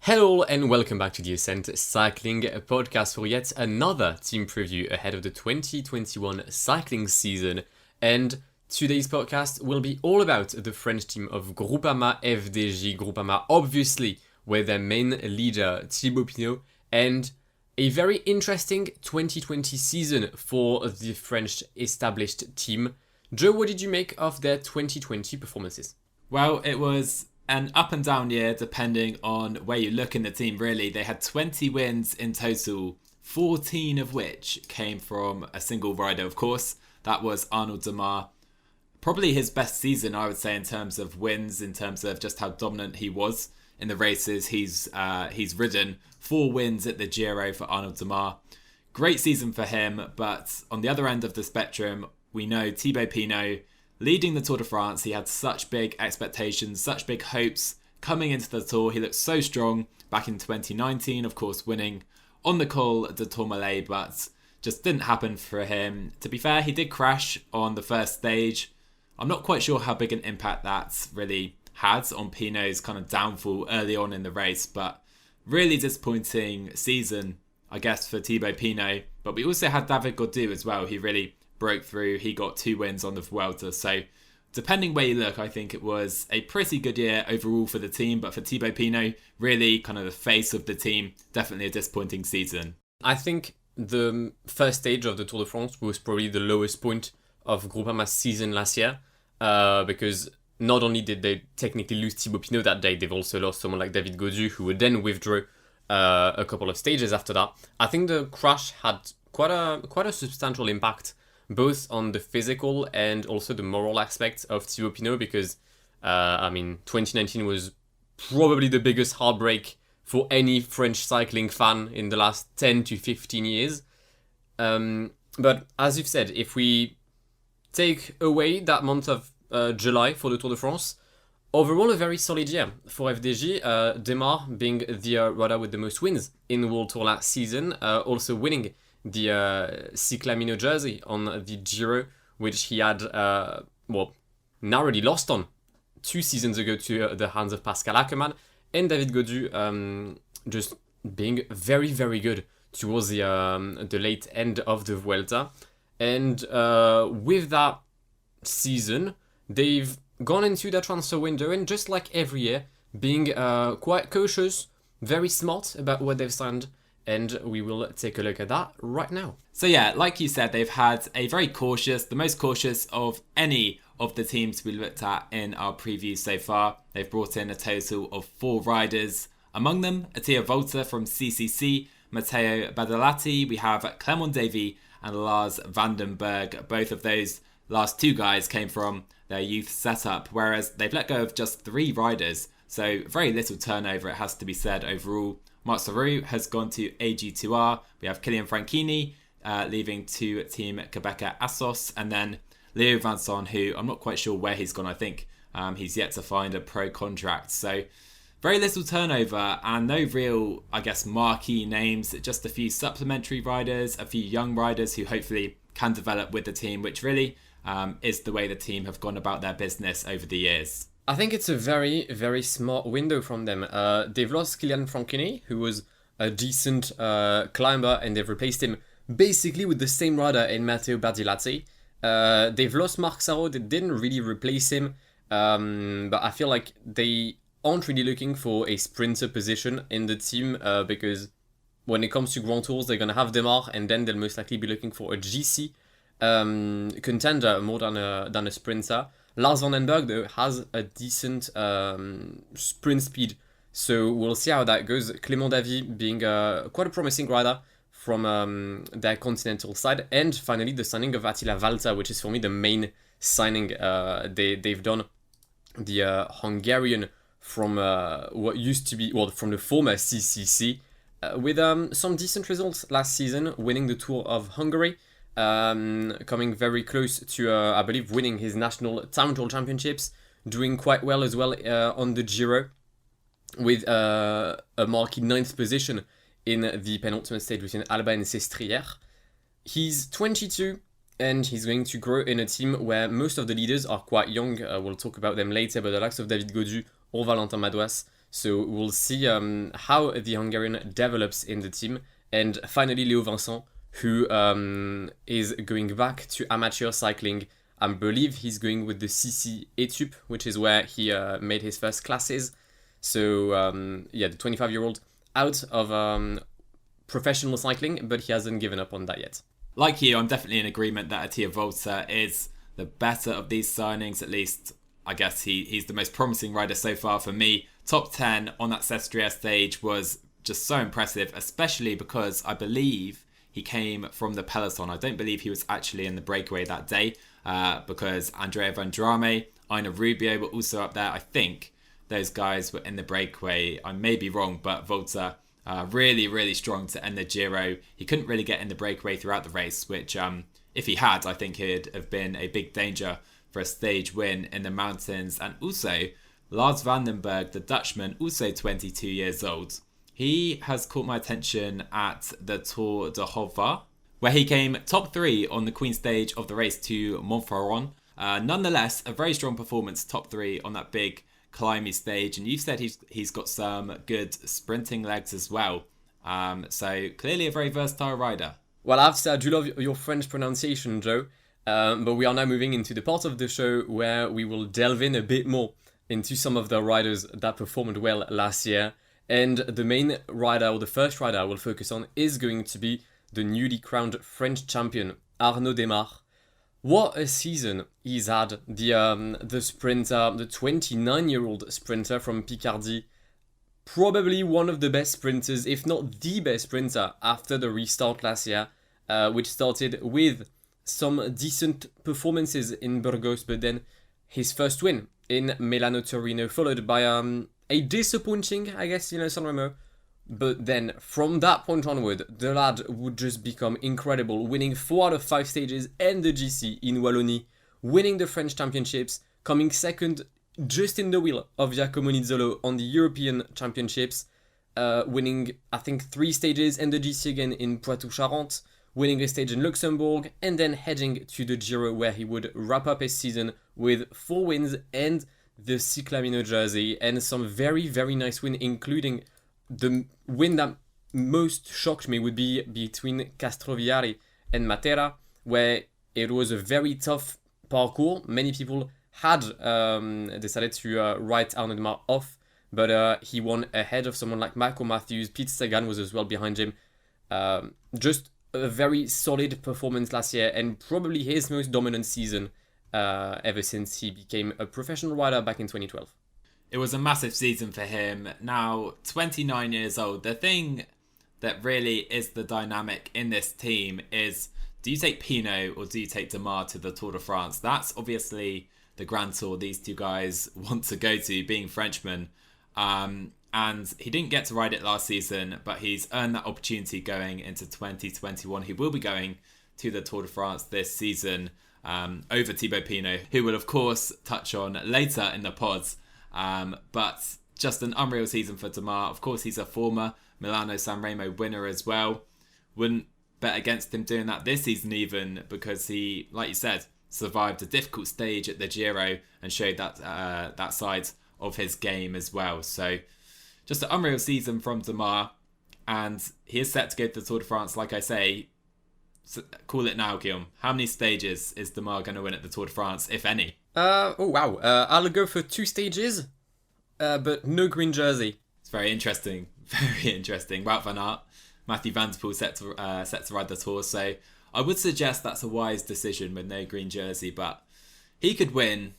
Hello and welcome back to the Ascent Cycling Podcast for yet another team preview ahead of the 2021 cycling season. And today's podcast will be all about the French team of Groupama FDJ. Groupama, obviously, with their main leader Thibaut Pinot, and a very interesting 2020 season for the French established team. Joe, what did you make of their 2020 performances? Well, it was an up and down year depending on where you look in the team, really. They had 20 wins in total, 14 of which came from a single rider, of course. That was Arnuad Demare. Probably his best season, I would say, in terms of wins, in terms of just how dominant he was in the races. He's ridden 4 wins at the Giro for Arnaud Demare. Great season for him, but on the other end of the spectrum, we know Thibaut Pinot leading the Tour de France. He had such big expectations, such big hopes coming into the Tour. He looked so strong back in 2019, of course, winning on the Col de Tourmalet, but just didn't happen for him. To be fair, he did crash on the first stage. I'm not quite sure how big an impact that really had on Pinot's kind of downfall early on in the race, but really disappointing season, I guess, for Thibaut Pinot. But we also had David Gaudu as well. He really broke through. He got 2 wins on the Vuelta. So depending where you look, I think it was a pretty good year overall for the team. But for Thibaut Pinot, really kind of the face of the team, definitely a disappointing season. I think the first stage of the Tour de France was probably the lowest point of Groupama's season last year, because not only did they technically lose Thibaut Pinot that day, they've also lost someone like David Gaudu, who would then withdraw a couple of stages after that. I think the crash had quite a substantial impact, both on the physical and also the moral aspects of Thibaut Pinot, because 2019 was probably the biggest heartbreak for any French cycling fan in the last 10 to 15 years. But as you've said, if we take away that month of July for the Tour de France, overall a very solid year for FDJ. Demare being the rider with the most wins in the World Tour last season, also winning the Cyclamino jersey on the Giro, which he had narrowly lost on 2 seasons ago to the hands of Pascal Ackermann, and David Gaudu just being very, very good towards the late end of the Vuelta. And with that season, they've gone into the transfer window, and just like every year, being quite cautious, very smart about what they've signed. And we will take a look at that right now. So yeah, like you said, they've had a very cautious, the most cautious of any of the teams we looked at in our preview so far. They've brought in a total of 4 riders. Among them, Attila Valter from CCC, Matteo Badalati, we have Clement Davy and Lars Vandenberg. Both of those last 2 guys came from their youth setup, whereas they've let go of just 3 riders. So very little turnover, it has to be said, overall. Marc Soru has gone to AG2R. We have Kylian Franchini leaving to Team Quebecer Assos. And then Leo Vincent, who I'm not quite sure where he's gone. I think he's yet to find a pro contract. So very little turnover and no real, I guess, marquee names. Just a few supplementary riders, a few young riders who hopefully can develop with the team, which really is the way the team have gone about their business over the years. I think it's a very, very smart window from them. They've lost Kylian Franchini, who was a decent climber, and they've replaced him basically with the same rider in Matteo Badilati. They've lost Marc Sarraud. They didn't really replace him, but I feel like they aren't really looking for a sprinter position in the team, because when it comes to Grand Tours, they're going to have Demare, and then they'll most likely be looking for a GC contender more than a sprinter. Lars Vandenberg, though, has a decent sprint speed, so we'll see how that goes. Clement Davy being quite a promising rider from their continental side. And finally, the signing of Attila Valter, which is for me the main signing they've done. The Hungarian from what used to be, from the former CCC, with some decent results last season, winning the Tour of Hungary. Coming very close to, I believe, winning his national town tour championships, doing quite well as well on the Giro, with a marquee 9th position in the penultimate stage between Alba and Sestriere. He's 22, and he's going to grow in a team where most of the leaders are quite young. We'll talk about them later, but the likes of David Gaudu or Valentin Madouas So we'll see how the Hungarian develops in the team. And finally, Léo Vincent, who is going back to amateur cycling. I believe he's going with the CC Etup, which is where he made his first classes. So the 25-year-old out of professional cycling, but he hasn't given up on that yet. Like you, I'm definitely in agreement that Attila Valter is the better of these signings. At least, I guess he's the most promising rider so far for me. Top 10 on that Sestriere stage was just so impressive, especially because I believe he came from the peloton. I don't believe he was actually in the breakaway that day because Andrea Vendrame, Ina Rubio were also up there. I think those guys were in the breakaway. I may be wrong, but Valter really, really strong to end the Giro. He couldn't really get in the breakaway throughout the race, which if he had, I think he'd have been a big danger for a stage win in the mountains. And also, Lars Vandenberg, the Dutchman, also 22 years old. He has caught my attention at the Tour de Hova, where he came top 3 on the Queen stage of the race to Montferrand. Nonetheless, a very strong performance, top 3 on that big climby stage. And you've said he's got some good sprinting legs as well. So clearly a very versatile rider. Well, I have to say, I do love your French pronunciation, Joe. But we are now moving into the part of the show where we will delve in a bit more into some of the riders that performed well last year. And the main rider, or the first rider I will focus on, is going to be the newly crowned French champion, Arnaud Demare. What a season he's had. The sprinter, the 29-year-old sprinter from Picardy, probably one of the best sprinters, if not the best sprinter, after the restart last year, which started with some decent performances in Burgos, but then his first win in Milano Torino, followed by a disappointing, I guess, San Remo. But then from that point onward, the lad would just become incredible, winning 4 out of 5 stages and the GC in Wallonie, winning the French championships, coming second just in the wheel of Giacomo Nizzolo on the European championships, winning, I think, 3 stages and the GC again in Poitou-Charentes, winning a stage in Luxembourg, and then heading to the Giro, where he would wrap up his season with 4 wins and the Ciclamino jersey, and some very, very nice win, including the win that most shocked me would be between Castrovilleri and Matera, where it was a very tough parcours. Many people had decided to write Arnaud Demare off, but he won ahead of someone like Marco Matthews. Pete Sagan was as well behind him. Just a very solid performance last year, and probably his most dominant season ever since he became a professional rider back in 2012. It was a massive season for him. Now, 29 years old. The thing that really is the dynamic in this team is, do you take Pinot or do you take Demare to the Tour de France? That's obviously the Grand Tour these two guys want to go to, being Frenchmen. And he didn't get to ride it last season, but he's earned that opportunity going into 2021. He will be going to the Tour de France this season over Thibaut Pinot, who we'll of course touch on later in the pods. But just an unreal season for Demare. Of course, he's a former Milano Sanremo winner as well. Wouldn't bet against him doing that this season even, because he, like you said, survived a difficult stage at the Giro and showed that side of his game as well. So just an unreal season from Demare, and he is set to go to the Tour de France. Like I say, call it now, Guillaume. How many stages is Demare going to win at the Tour de France, if any? I'll go for 2 stages, but no green jersey. It's very interesting. Very interesting. Wout van Aert, Mathieu van der Poel set to ride the Tour, so I would suggest that's a wise decision with no green jersey, but he could win.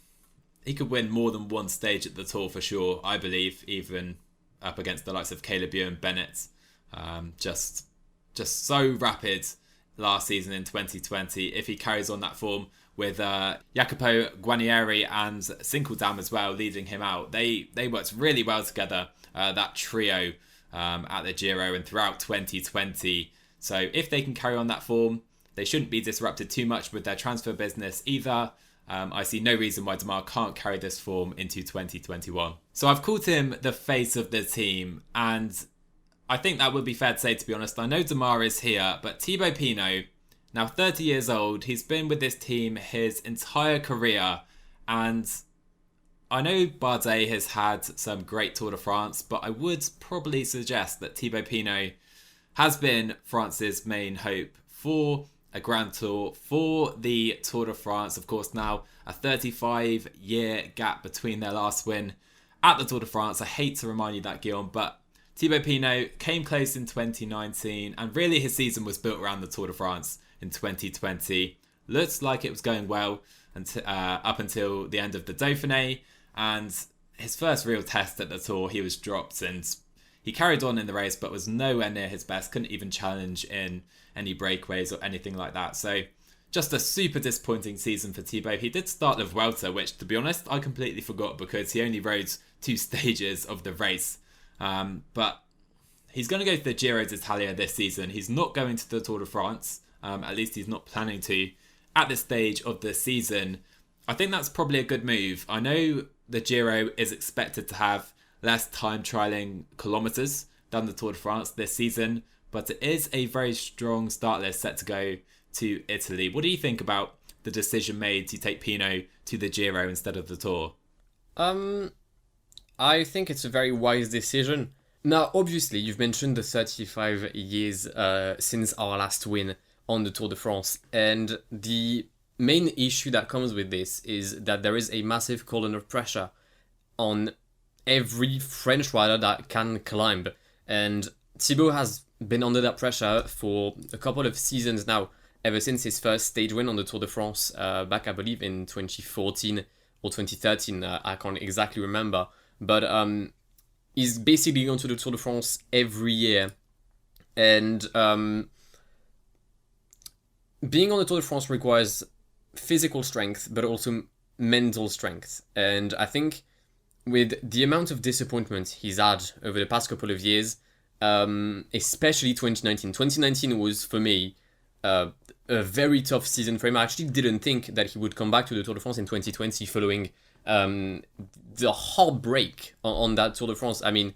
He could win more than one stage at the Tour for sure, I believe, even up against the likes of Caleb Ewan Bennett. Just so rapid last season in 2020. If he carries on that form with Jacopo Guarnieri and Sinkeldam as well leading him out, they worked really well together, that trio at the Giro and throughout 2020. So if they can carry on that form, they shouldn't be disrupted too much with their transfer business either. I see no reason why Demare can't carry this form into 2021. So I've called him the face of the team, and I think that would be fair to say, to be honest. I know Demare is here, but Thibaut Pinot, now 30 years old, he's been with this team his entire career, and I know Bardet has had some great Tour de France, but I would probably suggest that Thibaut Pinot has been France's main hope for a Grand Tour, for the Tour de France. Of course, now a 35-year gap between their last win at the Tour de France. I hate to remind you that, Guillaume, but Thibaut Pinot came close in 2019, and really his season was built around the Tour de France in 2020. Looked like it was going well up until the end of the Dauphiné, and his first real test at the Tour, he was dropped, and he carried on in the race, but was nowhere near his best, couldn't even challenge in any breakaways or anything like that. So just a super disappointing season for Thibaut. He did start the Vuelta, which, to be honest, I completely forgot because he only rode 2 stages of the race. But he's going to go to the Giro d'Italia this season. He's not going to the Tour de France. At least he's not planning to at this stage of the season. I think that's probably a good move. I know the Giro is expected to have less time trialling kilometres than the Tour de France this season, but it is a very strong start list set to go to Italy. What do you think about the decision made to take Pinot to the Giro instead of the Tour? I think it's a very wise decision. Now, obviously, you've mentioned the 35 years since our last win on the Tour de France, and the main issue that comes with this is that there is a massive cordon of pressure on every French rider that can climb, and Thibaut has been under that pressure for a couple of seasons now, ever since his first stage win on the Tour de France back, I believe, in 2014 or 2013, I can't exactly remember, but he's basically gone to the Tour de France every year, and being on the Tour de France requires physical strength, but also mental strength, and I think with the amount of disappointment he's had over the past couple of years, especially 2019. 2019 was, for me, a very tough season for him. I actually didn't think that he would come back to the Tour de France in 2020 following the heartbreak on that Tour de France. I mean,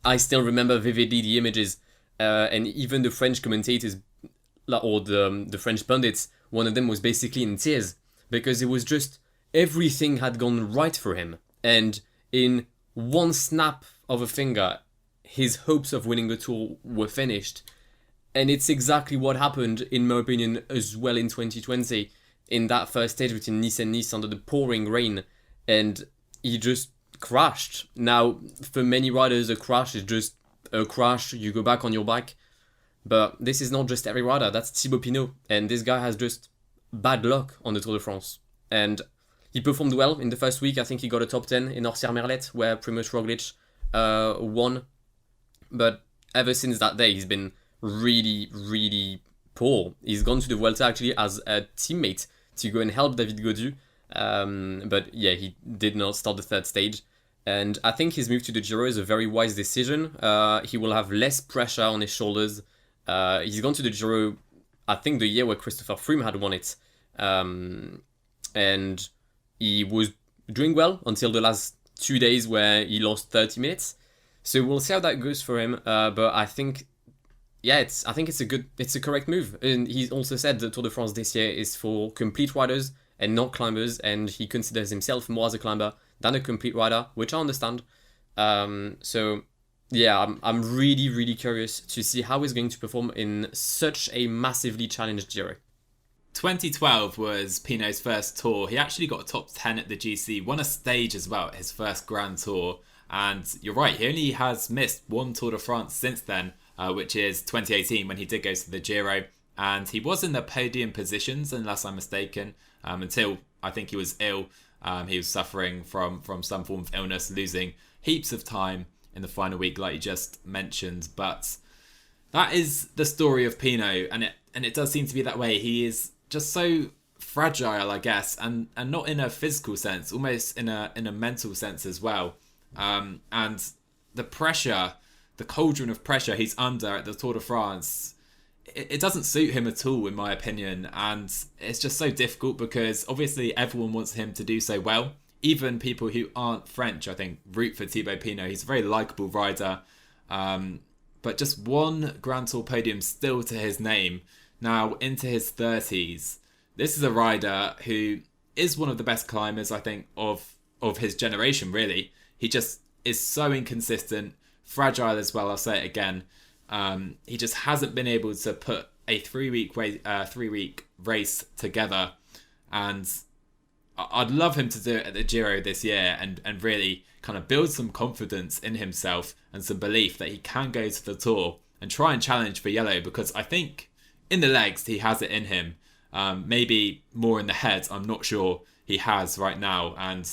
I still remember vividly the images, and even the French commentators, or the French pundits, one of them was basically in tears, because it was just, everything had gone right for him, and in one snap of a finger, his hopes of winning the Tour were finished. And it's exactly what happened, in my opinion, as well in 2020, in that first stage between Nice and Nice under the pouring rain, and he just crashed. Now, for many riders, a crash is just a crash, you go back on your bike, but this is not just every rider, that's Thibaut Pinot, and this guy has just bad luck on the Tour de France. And he performed well in the first week. I think he got a top 10 in Armirail, where Primož Roglič won. But ever since that day, he's been really, really poor. He's gone to the Vuelta actually as a teammate to go and help David Gaudu. But yeah, he did not start the third stage. And I think his move to the Giro is a very wise decision. He will have less pressure on his shoulders. He's gone to the Giro, I think, the year where Christopher Froome had won it. And he was doing well until the last 2 days where he lost 30 minutes. So we'll see how that goes for him. But I think, yeah, it's a correct move. And he also said the Tour de France this year is for complete riders and not climbers, and he considers himself more as a climber than a complete rider, which I understand. So yeah, I'm really, really curious to see how he's going to perform in such a massively challenged Giro. 2012 was Pinot's first Tour. He actually got a top 10 at the GC, won a stage as well at his first Grand Tour. And you're right, he only has missed one Tour de France since then, which is 2018 when he did go to the Giro. And he was in the podium positions, unless I'm mistaken, until I think he was ill. He was suffering from some form of illness, losing heaps of time in the final week, like you just mentioned. But that is the story of Pinot, and it does seem to be that way. He is just so fragile, I guess, and not in a physical sense, almost in a mental sense as well. And the pressure, the cauldron of pressure he's under at the Tour de France, it doesn't suit him at all, in my opinion. And it's just so difficult because obviously everyone wants him to do so well. Even people who aren't French, I think, root for Thibaut Pinot. He's a very likeable rider. But just one Grand Tour podium still to his name. Now, into his 30s. This is a rider who is one of the best climbers, I think, of of his generation, really. He just is so inconsistent, fragile as well, I'll say it again. He just hasn't been able to put a 3-week race together, and I'd love him to do it at the Giro this year and really kind of build some confidence in himself and some belief that he can go to the Tour and try and challenge for yellow, because I think in the legs he has it in him. Maybe more in the head, I'm not sure he has right now, and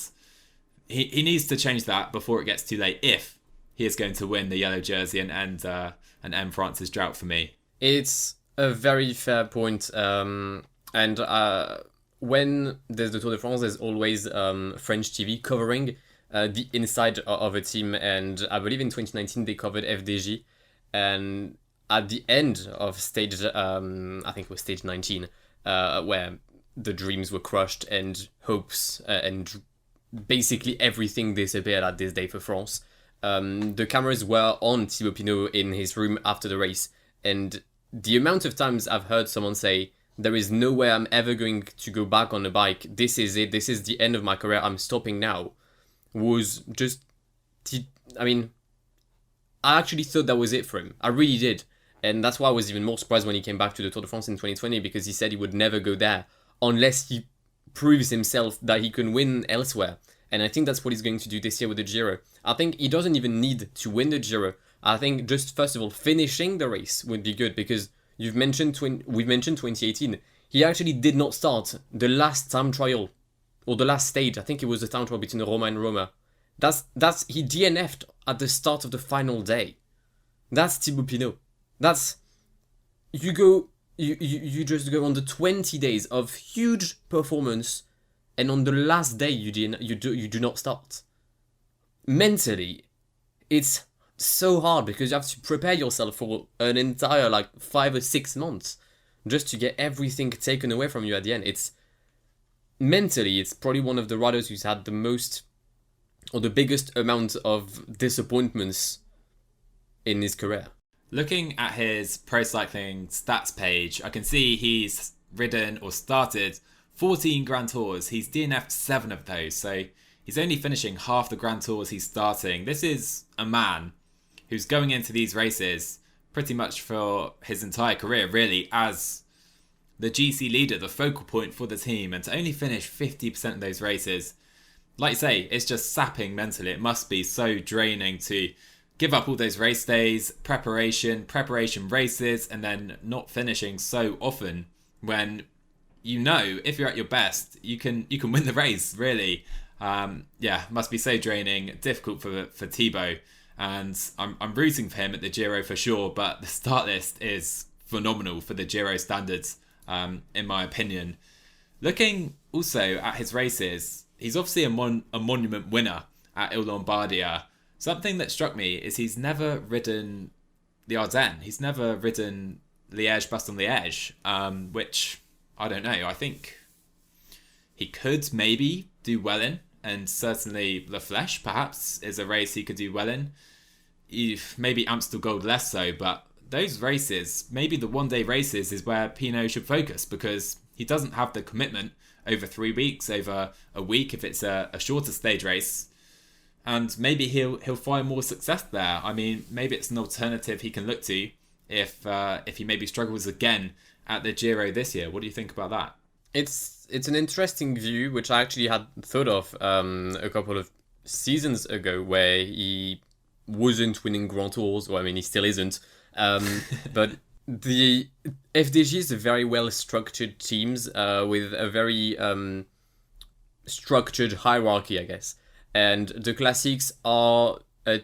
he needs to change that before it gets too late if he is going to win the yellow jersey and end France's drought for me. It's a very fair point, and when there's the Tour de France, there's always French TV covering the inside of a team, and I believe in 2019 they covered FDJ, and at the end of stage, I think it was stage 19, where the dreams were crushed and hopes and basically everything disappeared at this day for France. The cameras were on Thibaut Pinot in his room after the race, and the amount of times I've heard someone say, there is no way I'm ever going to go back on a bike, this is it, this is the end of my career, I'm stopping now, was just, I actually thought that was it for him. I really did. And that's why I was even more surprised when he came back to the Tour de France in 2020, because he said he would never go there unless he proves himself that he can win elsewhere. And I think that's what he's going to do this year with the Giro. I think he doesn't even need to win the Giro. I think just first of all, finishing the race would be good, because we've mentioned 2018. He actually did not start the last time trial, or the last stage. I think it was the time trial between Roma and Roma. He DNF'd at the start of the final day. That's Thibaut Pinot. That's, you just go on the 20 days of huge performance, and on the last day you do not start. Mentally, it's so hard, because you have to prepare yourself for an entire 5 or 6 months just to get everything taken away from you at the end. It's mentally, it's probably one of the riders who's had the most or the biggest amount of disappointments in his career. Looking at his pro cycling stats page, I can see he's ridden or started 14 Grand Tours. He's DNF'd 7 of those, so he's only finishing half the Grand Tours he's starting. This is a man who's going into these races pretty much for his entire career, really, as the GC leader, the focal point for the team, and to only finish 50% of those races, like you say, it's just sapping mentally. It must be so draining to give up all those race days, preparation races, and then not finishing so often when you know if you're at your best, you can win the race, really. Must be so draining, difficult for Thibaut, and I'm rooting for him at the Giro for sure, but the start list is phenomenal for the Giro standards, in my opinion. Looking also at his races, he's obviously a monument winner at Il Lombardia. Something that struck me is he's never ridden the Ardennes. He's never ridden Liège-Bastogne-Liège, which, I don't know, I think he could maybe do well in, and certainly La Flèche, perhaps, is a race he could do well in. Maybe Amstel Gold less so, but those races, maybe the one-day races, is where Pinot should focus, because he doesn't have the commitment over 3 weeks, over a week if it's a shorter stage race. And maybe he'll find more success there. I mean, maybe it's an alternative he can look to if he maybe struggles again at the Giro this year. What do you think about that? It's an interesting view, which I actually had thought of a couple of seasons ago, where he wasn't winning Grand Tours. Well, I mean, he still isn't. But the FDJ is a very well-structured teams with a very structured hierarchy, I guess. And the classics are a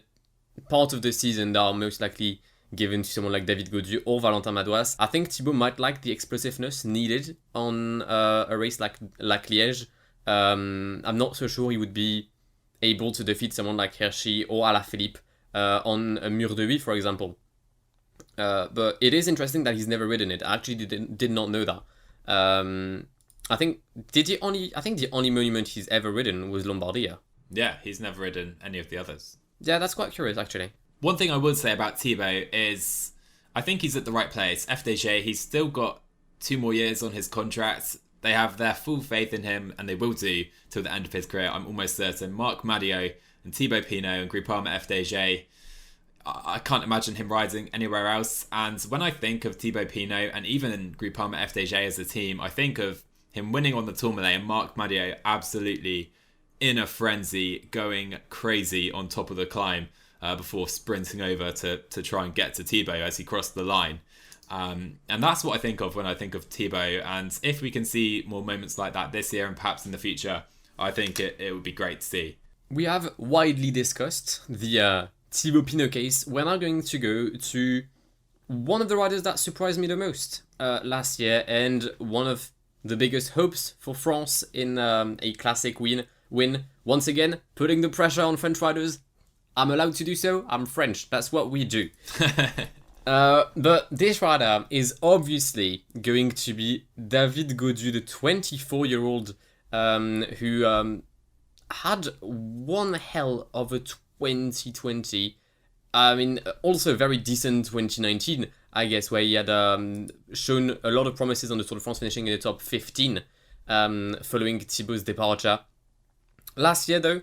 part of the season that are most likely given to someone like David Gaudu or Valentin Madouas. I think Thibaut might like the explosiveness needed on a race like Liège. I'm not so sure he would be able to defeat someone like Hirschi or Alaphilippe on a Mur de Huy, for example. But it is interesting that he's never ridden it. I actually did not know that. I think the only monument he's ever ridden was Lombardia. Yeah, he's never ridden any of the others. Yeah, that's quite curious, actually. One thing I would say about Thibaut is I think he's at the right place. FDJ, he's still got 2 more years on his contract. they have their full faith in him, and they will do till the end of his career. I'm almost certain. Marc Madouas and Thibaut Pinot and Groupama FDJ, I can't imagine him riding anywhere else. And when I think of Thibaut Pinot and even Groupama FDJ as a team, I think of him winning on the Tourmalet and Marc Madouas absolutely in a frenzy, going crazy on top of the climb before sprinting over to try and get to Thibaut as he crossed the line. And that's what I think of when I think of Thibaut. And if we can see more moments like that this year and perhaps in the future, I think it would be great to see. We have widely discussed the Thibaut Pinot case. We're now going to go to one of the riders that surprised me the most last year, and one of the biggest hopes for France in a classic win. Once again, putting the pressure on French riders. I'm allowed to do so. I'm French. That's what we do. But this rider is obviously going to be David Gaudu, the 24-year-old who had one hell of a 2020. I mean, also very decent 2019, I guess, where he had shown a lot of promises on the Tour de France, finishing in the top 15 following Thibaut's departure. Last year, though,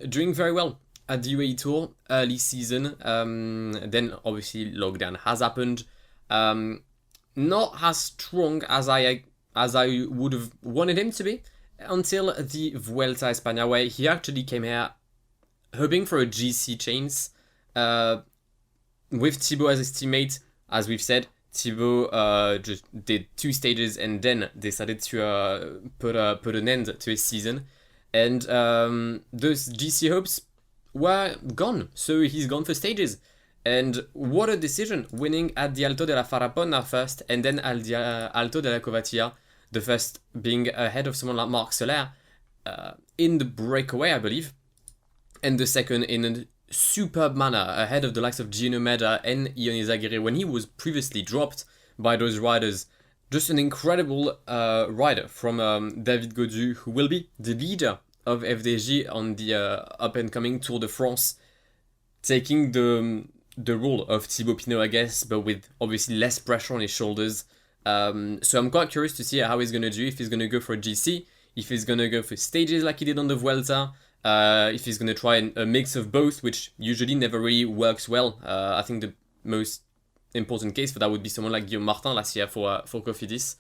doing very well at the UAE Tour, early season. Then, obviously, lockdown has happened. Not as strong as I would have wanted him to be until the Vuelta a España, where he actually came here hoping for a GC chance. With Thibaut as his teammate, as we've said, Thibaut just did 2 stages and then decided to put an end to his season. And those GC hopes were gone, so he's gone for stages. And what a decision, winning at the Alto de la Farapona first, and then at the Alto de la Covatia, the first being ahead of someone like Marc Soler in the breakaway, I believe, and the second in a superb manner ahead of the likes of Gino Meda and Ion Izagirre when he was previously dropped by those riders. Just an incredible rider from David Gaudu, who will be the leader of FDJ on the up-and-coming Tour de France, taking the role of Thibaut Pinot, I guess, but with obviously less pressure on his shoulders. So I'm quite curious to see how he's going to do, if he's going to go for a GC, if he's going to go for stages like he did on the Vuelta, if he's going to try a mix of both, which usually never really works well. I think the most important case for that would be someone like Guillaume Martin last year for Cofidis.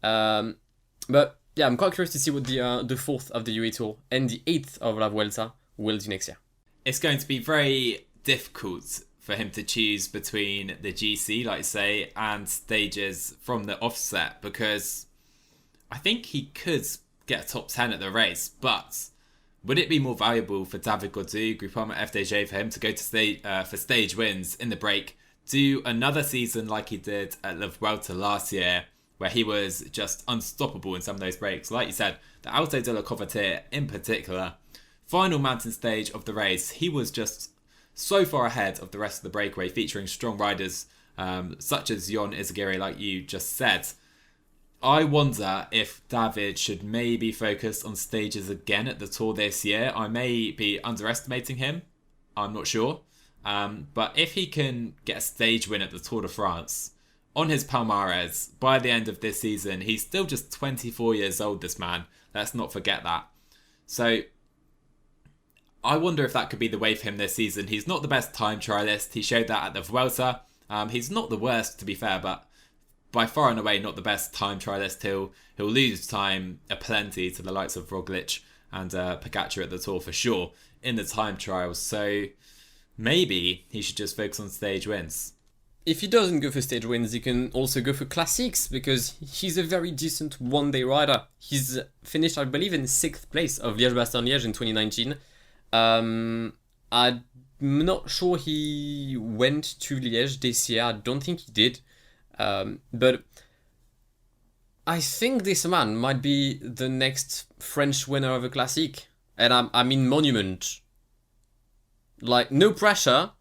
But yeah, I'm quite curious to see what the 4th of the UAE Tour and the 8th of La Vuelta will do next year. It's going to be very difficult for him to choose between the GC, like you say, and stages from the offset, because I think he could get a top 10 at the race, but would it be more valuable for David Gaudu, Groupama FDJ, for him to go to for stage wins in the break, do another season like he did at La Vuelta last year, where he was just unstoppable in some of those breaks? Like you said, the Alto de la Covatia in particular, final mountain stage of the race, he was just so far ahead of the rest of the breakaway, featuring strong riders such as Ion Izagirre, like you just said. I wonder if David should maybe focus on stages again at the Tour this year. I may be underestimating him. I'm not sure. But if he can get a stage win at the Tour de France on his palmarès by the end of this season, he's still just 24 years old, this man. Let's not forget that. So I wonder if that could be the way for him this season. He's not the best time trialist. He showed that at the Vuelta. He's not the worst, to be fair, but by far and away not the best time trialist. He'll lose time aplenty to the likes of Roglic and Pogačar at the Tour for sure in the time trials. So maybe he should just focus on stage wins. If he doesn't go for stage wins, he can also go for classics, because he's a very decent one-day rider. He's finished, I believe, in 6th place of Liège-Bastogne-Liège in 2019. I'm not sure he went to Liège this year. I don't think he did. But I think this man might be the next French winner of a classic. And I mean monument. Like, no pressure,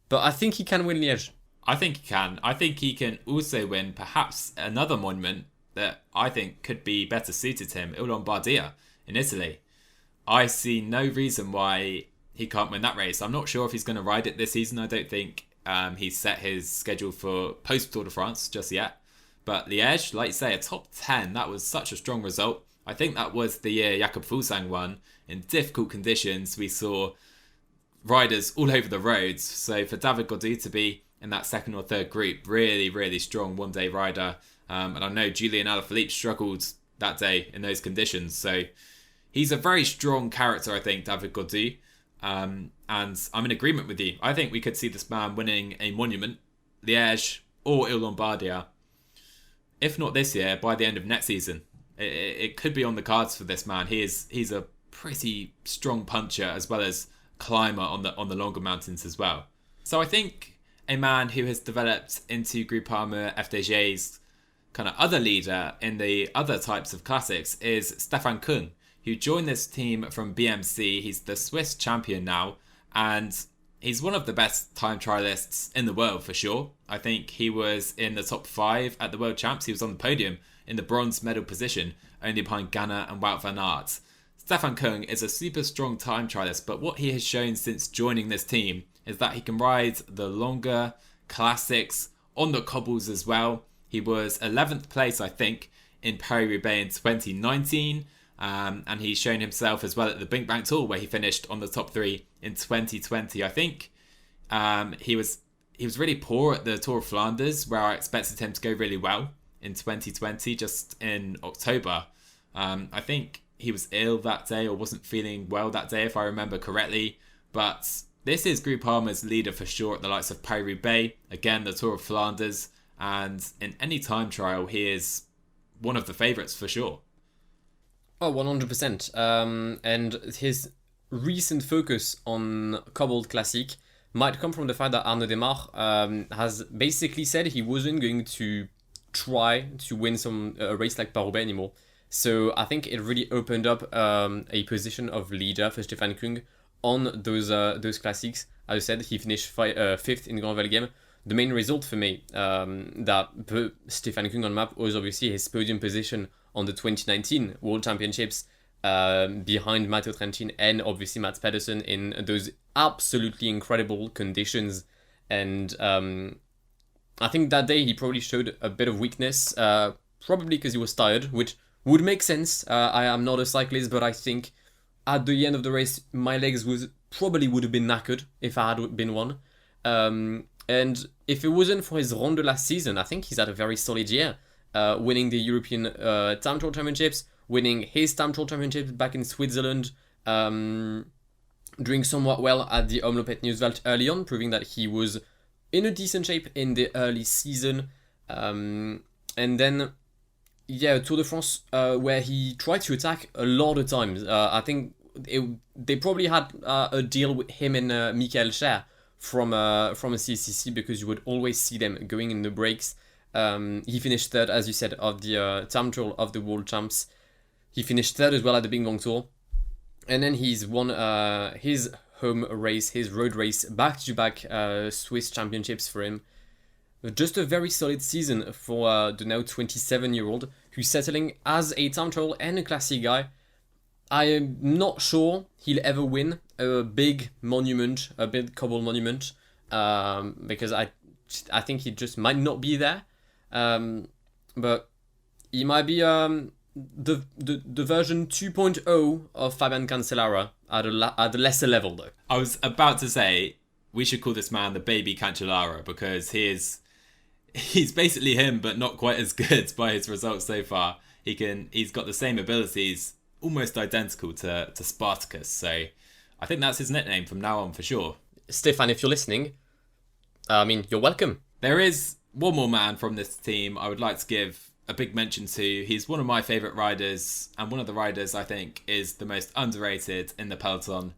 but I think he can win Liège. I think he can. I think he can also win perhaps another monument that I think could be better suited to him, Il Lombardia in Italy. I see no reason why he can't win that race. I'm not sure if he's going to ride it this season. I don't think he's set his schedule for post Tour de France just yet. But Liège, like you say, a top 10, that was such a strong result. I think that was the year Jakob Fuglsang won. In difficult conditions, we saw riders all over the roads. So for David Gaudu to be in that second or third group, really, really strong one-day rider. And I know Julian Alaphilippe struggled that day in those conditions. So he's a very strong character, I think, David Gaudu. And I'm in agreement with you. I think we could see this man winning a monument, Liège or Il Lombardia. If not this year, by the end of next season. It could be on the cards for this man. He's a pretty strong puncher as well as climber on the longer mountains as well. So I think a man who has developed into Groupama FDJ's kind of other leader in the other types of classics is Stefan Kung, who joined this team from BMC. He's the Swiss champion now, and he's one of the best time trialists in the world for sure. I think he was in the top 5 at the World Champs. He was on the podium in the bronze medal position, only behind Ganna and Wout van Aert. Stefan Kung is a super strong time trialist, but what he has shown since joining this team is that he can ride the longer classics on the cobbles as well. He was 11th place, I think, in Paris-Roubaix in 2019, and he's shown himself as well at the Bink Bank Tour, where he finished on the top 3 in 2020. I think he was really poor at the Tour of Flanders, where I expected him to go really well in 2020, just in October. I think he was ill that day or wasn't feeling well that day, if I remember correctly. But this is Groupama's leader for sure at the likes of Paris-Roubaix, again, the Tour of Flanders, and in any time trial, he is one of the favourites for sure. Oh, 100%. And his recent focus on cobbled classic might come from the fact that Arnaud Demare has basically said he wasn't going to try to win a race like Paris-Roubaix anymore. So I think it really opened up a position of leader for Stefan Kung on those classics. As I said, he finished 5th in Grand Valgame. The main result for me that put Stefan Kung on map was obviously his podium position on the 2019 World Championships behind Matteo Trentin and obviously Mats Pedersen in those absolutely incredible conditions. And I think that day he probably showed a bit of weakness, probably because he was tired, which would make sense. I am not a cyclist, but I think at the end of the race, my legs probably would have been knackered if I had been one. And if it wasn't for his Ronde last season, I think he's had a very solid year, winning the European Time Trial Championships, winning his Time Trial Championships back in Switzerland, doing somewhat well at the Omloop Nieuwsveld early on, proving that he was in a decent shape in the early season. And then, yeah, Tour de France, where he tried to attack a lot of times. I think they probably had a deal with him and Michael Scher from a CCC, because you would always see them going in the breaks. He finished 3rd, as you said, of the time trial of the World Champs. He finished 3rd as well at the Bing Bang Tour. And then he's won his home race, his road race, back-to-back Swiss championships for him. Just a very solid season for the now 27-year-old, who's settling as a time trial and a classic guy. I am not sure he'll ever win a big monument, a big cobble monument, because I think he just might not be there. But he might be the version 2.0 of Fabian Cancellara at a lesser level, though. I was about to say we should call this man the baby Cancellara, because he's basically him, but not quite as good by his results so far. He's got the same abilities, almost identical to Spartacus. So I think that's his nickname from now on for sure. Stefan, if you're listening, you're welcome. There is one more man from this team I would like to give a big mention to. He's one of my favourite riders, and one of the riders I think is the most underrated in the peloton.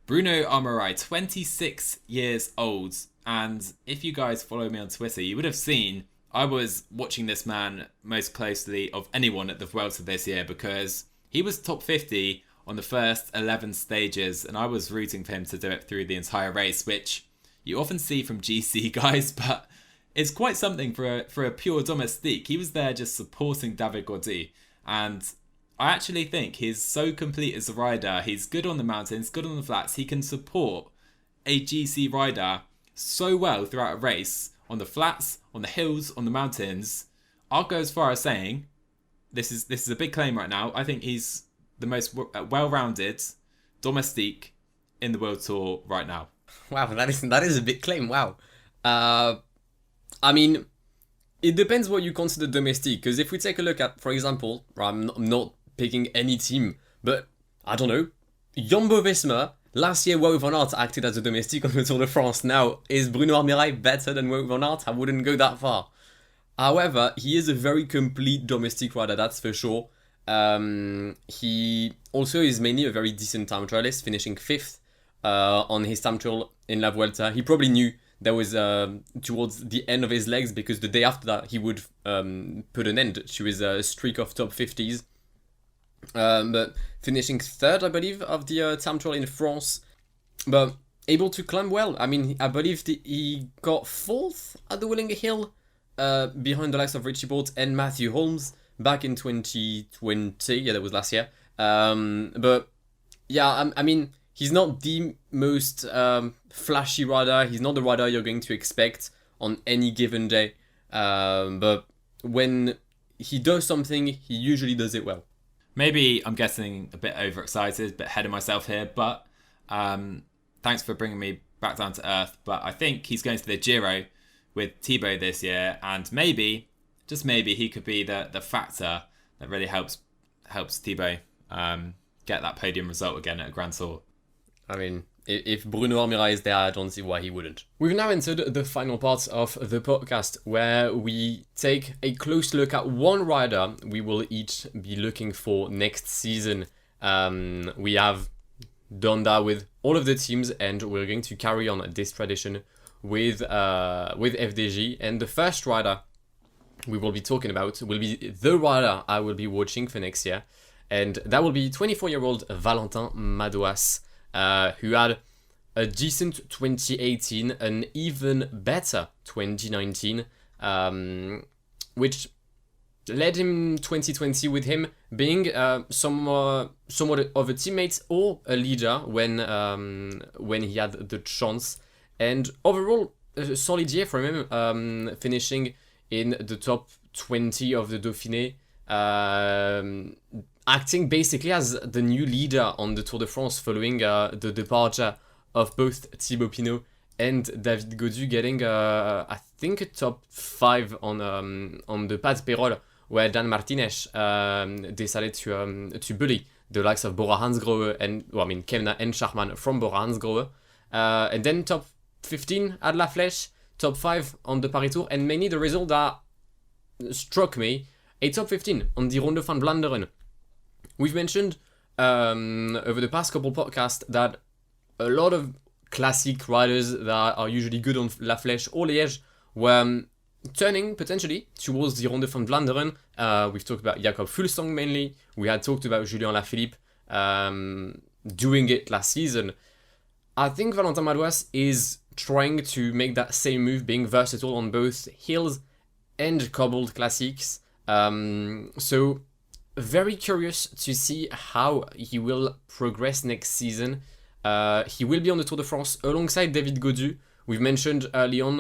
Bruno Armirail, 26 years old. And if you guys follow me on Twitter, you would have seen I was watching this man most closely of anyone at the Vuelta this year, because he was top 50 on the first 11 stages, and I was rooting for him to do it through the entire race, which you often see from GC guys, but it's quite something for a pure domestique. He was there just supporting David Gaudu, and I actually think he's so complete as a rider. He's good on the mountains, good on the flats. He can support a GC rider so well throughout a race, on the flats, on the hills, on the mountains. I'll go as far as saying this is a big claim right now. I think he's the most well-rounded domestique in the World Tour right now. Wow, that is a big claim. Wow. I mean, it depends what you consider domestique. Because if we take a look at, for example, I'm not picking any team, but I don't know, Jumbo-Visma. Last year, Wout van Aert acted as a domestique on the Tour de France. Now, is Bruno Armirail better than Wout van Aert? I wouldn't go that far. However, he is a very complete domestique rider, that's for sure. He also is mainly a very decent time trialist, finishing 5th on his time trial in La Vuelta. He probably knew that was towards the end of his legs, because the day after that, he would put an end to his streak of top 50s. But finishing 3rd, I believe, of the time trial in France, but able to climb well. I mean, I believe he got 4th at the Willinger Hill, behind the likes of Richie Porte and Matthew Holmes back in 2020. Yeah, that was last year. But yeah, I mean, he's not the most flashy rider. He's not the rider you're going to expect on any given day. But when he does something, he usually does it well. Maybe I'm getting a bit overexcited, a bit ahead of myself here, but thanks for bringing me back down to earth. But I think he's going to the Giro with Thibaut this year, and maybe, just maybe, he could be the factor that really helps Thibaut get that podium result again at a Grand Tour. I mean, if Bruno Armirail is there, I don't see why he wouldn't. We've now entered the final part of the podcast, where we take a close look at one rider we will each be looking for next season. We have done that with all of the teams, and we're going to carry on this tradition with FDJ. And the first rider we will be talking about will be the rider I will be watching for next year, and that will be 24-year-old Valentin Madouas, who had a decent 2018, an even better 2019, which led him 2020 with him being somewhat of a teammate or a leader when he had the chance. And overall, a solid year for him, finishing in the top 20 of the Dauphiné, acting basically as the new leader on the Tour de France following the departure of both Thibaut Pinot and David Gaudu, getting I think a top 5 on the Pas de Pérol, where Dan Martinez decided to bully the likes of Bora Hansgrohe and Kemna and Schachmann from Bora Hansgrohe, and then top 15 at La Flèche, top 5 on the Paris Tour, and mainly the result that struck me, a top 15 on the Ronde van Vlaanderen. We've mentioned over the past couple podcasts that a lot of classic riders that are usually good on La Flèche or Liège were turning potentially towards the Ronde van Vlaanderen. We've talked about Jakob Fuglsang mainly. We had talked about Julien Lafilippe doing it last season. I think Valentin Madouas is trying to make that same move, being versatile on both hills and cobbled classics. So very curious to see how he will progress next season. He will be on the Tour de France alongside David Gaudu. We've mentioned early on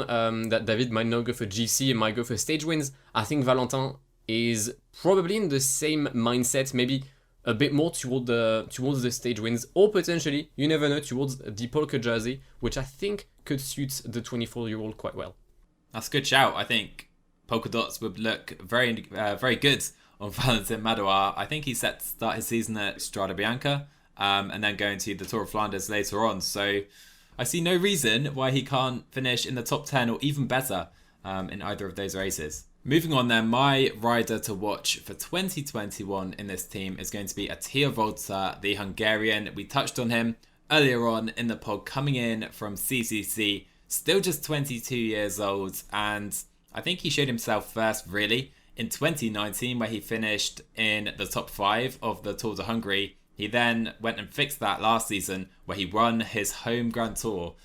that David might not go for GC and might go for stage wins. I think Valentin is probably in the same mindset, maybe a bit more towards the stage wins, or potentially, you never know, towards the polka jersey, which I think could suit the 24-year-old quite well. That's a good shout. I think polka dots would look very good on Valentin Madouas. I think he's set to start his season at Strada Bianca, and then going to the Tour of Flanders later on. So I see no reason why he can't finish in the top 10 or even better in either of those races. Moving on then, my rider to watch for 2021 in this team is going to be Attila Valter, the Hungarian. We touched on him earlier on in the pod, coming in from CCC, still just 22 years old, and I think he showed himself first really in 2019, where he finished in the top 5 of the Tour de Hungary. He then went and fixed that last season, where he won his home Grand Tour,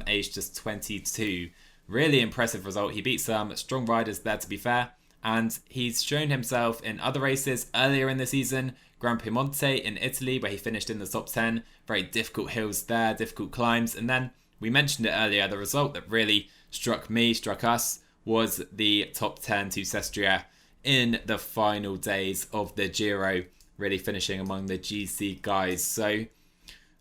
aged just 22. Really impressive result. He beat some strong riders there, to be fair, and he's shown himself in other races earlier in the season. Gran Piemonte in Italy, where he finished in the top 10. Very difficult hills there, difficult climbs. And then, we mentioned it earlier, the result that really struck us, was the top 10 to Sestria in the final days of the Giro, really finishing among the GC guys. So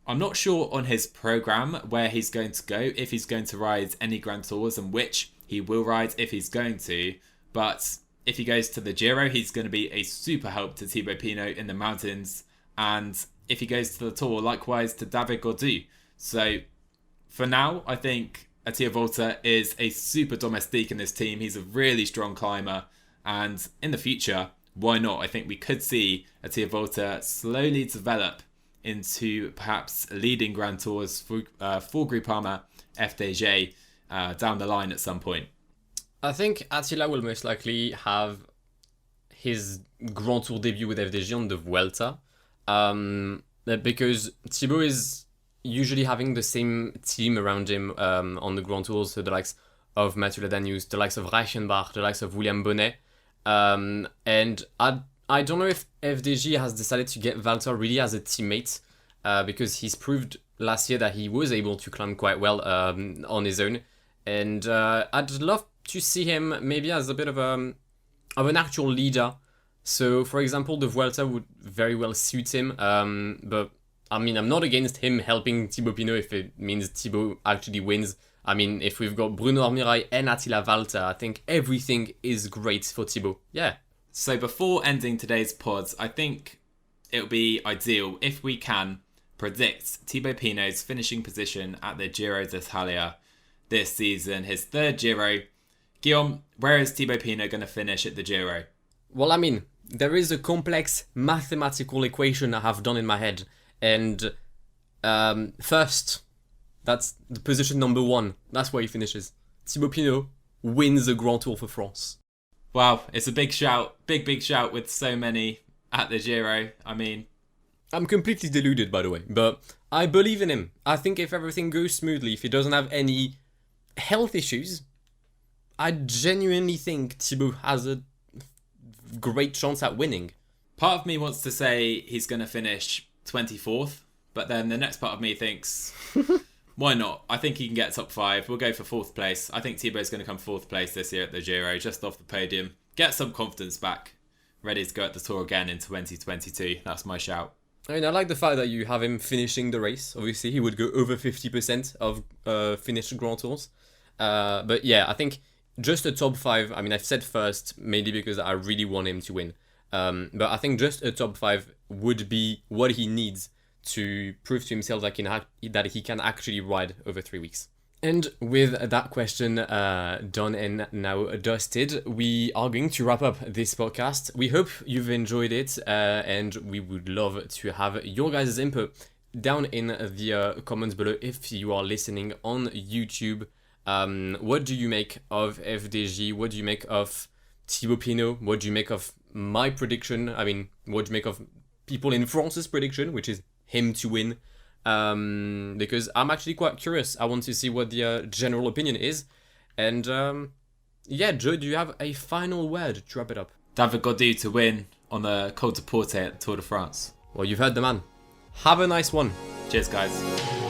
I'm not sure on his programme where he's going to go, if he's going to ride any Grand Tours and which he will ride if he's going to. But if he goes to the Giro, he's going to be a super help to Thibaut Pinot in the mountains. And if he goes to the Tour, likewise to David Gaudu. So for now, I think Attila Valter is a super domestique in this team. He's a really strong climber. And in the future, why not? I think we could see Attila Valter slowly develop into perhaps leading Grand Tours for Groupama FDJ down the line at some point. I think Attila will most likely have his Grand Tour debut with FDJ on the Vuelta, because Thibaut is usually having the same team around him on the Grand Tours, so the likes of Mathieu Ladanius, the likes of Reichenbach, the likes of William Bonnet, and I don't know if FDJ has decided to get Valter really as a teammate, because he's proved last year that he was able to climb quite well on his own, and I'd love to see him maybe as a bit of an actual leader. So, for example, the Vuelta would very well suit him, but I mean, I'm not against him helping Thibaut Pinot if it means Thibaut actually wins. I mean, if we've got Bruno Armirail and Attila Valter, I think everything is great for Thibaut. Yeah. So before ending today's pods, I think it would be ideal if we can predict Thibaut Pinot's finishing position at the Giro d'Italia this season, his third Giro. Guillaume, where is Thibaut Pinot going to finish at the Giro? Well, I mean, there is a complex mathematical equation I have done in my head. And first, that's the position number 1. That's where he finishes. Thibaut Pinot wins the Grand Tour for France. Wow, it's a big shout. Big shout with so many at the Giro. I mean, I'm completely deluded, by the way, but I believe in him. I think if everything goes smoothly, if he doesn't have any health issues, I genuinely think Thibaut has a great chance at winning. Part of me wants to say he's going to finish 24th, but then the next part of me thinks, why not? I think he can get top 5. We'll go for 4th place. I think Thibaut's going to come 4th place this year at the Giro, just off the podium. Get some confidence back. Ready to go at the Tour again in 2022. That's my shout. I mean, I like the fact that you have him finishing the race. Obviously, he would go over 50% of finished Grand Tours. But yeah, I think just a top 5. I mean, I've said first, mainly because I really want him to win. But I think just a top 5 would be what he needs to prove to himself that he can actually ride over 3 weeks. And with that question done and now dusted, we are going to wrap up this podcast. We hope you've enjoyed it, and we would love to have your guys' input down in the comments below if you are listening on YouTube. What do you make of FDJ? What do you make of Thibaut Pinot? What do you make of my prediction? I mean, what do you make of people in France's prediction, which is him to win? Because I'm actually quite curious. I want to see what the general opinion is. And yeah, Joe, do you have a final word to wrap it up? David Gaudu to win on the Col de Porte at the Tour de France. Well, you've heard the man. Have a nice one. Cheers, guys.